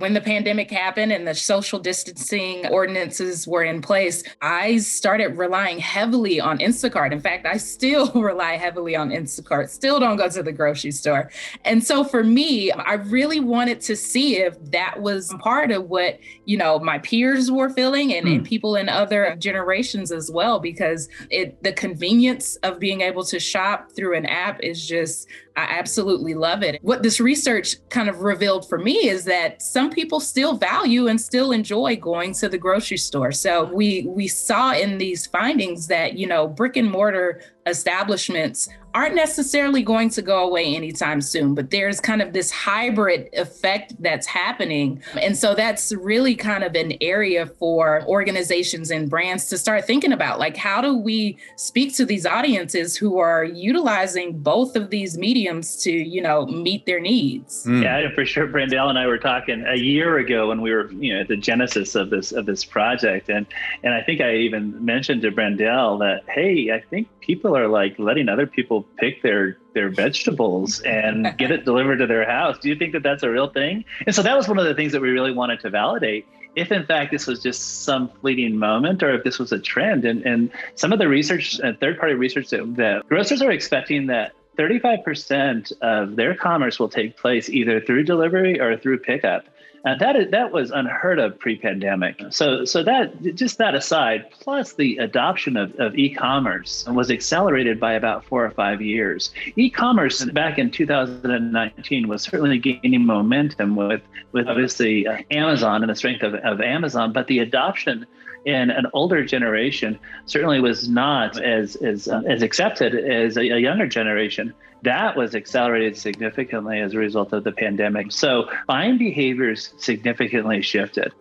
when the pandemic happened and the social distancing ordinances were in place, I started relying heavily on Instacart. In fact, I still rely heavily on Instacart, still don't go to the grocery store. And so for me, I really wanted to see if that was part of what, my peers were feeling and people in other generations as well, because the convenience of being able to shop through an app is just, I absolutely love it. What this research kind of revealed for me is that some people still value and still enjoy going to the grocery store. So we saw in these findings that, brick and mortar establishments aren't necessarily going to go away anytime soon, but there's kind of this hybrid effect that's happening. And so that's really kind of an area for organizations and brands to start thinking about, like, how do we speak to these audiences who are utilizing both of these mediums to, meet their needs? Yeah, for sure. Brandale and I were talking a year ago when we were, at the genesis of this project. And I think I even mentioned to Brandale that, hey, I think people are like letting other people pick their vegetables and get it delivered to their house. Do you think that that's a real thing? And so that was one of the things that we really wanted to validate, if in fact this was just some fleeting moment or if this was a trend. And some of the research, third-party research that grocers are expecting that 35% of their commerce will take place either through delivery or through pickup. That was unheard of pre-pandemic. So that aside, plus the adoption of e-commerce was accelerated by about 4 or 5 years. E-commerce back in 2019 was certainly gaining momentum with obviously Amazon and the strength of Amazon, but the adoption in an older generation certainly was not as accepted as a younger generation. That was accelerated significantly as a result of the pandemic. So buying behaviors significantly shifted.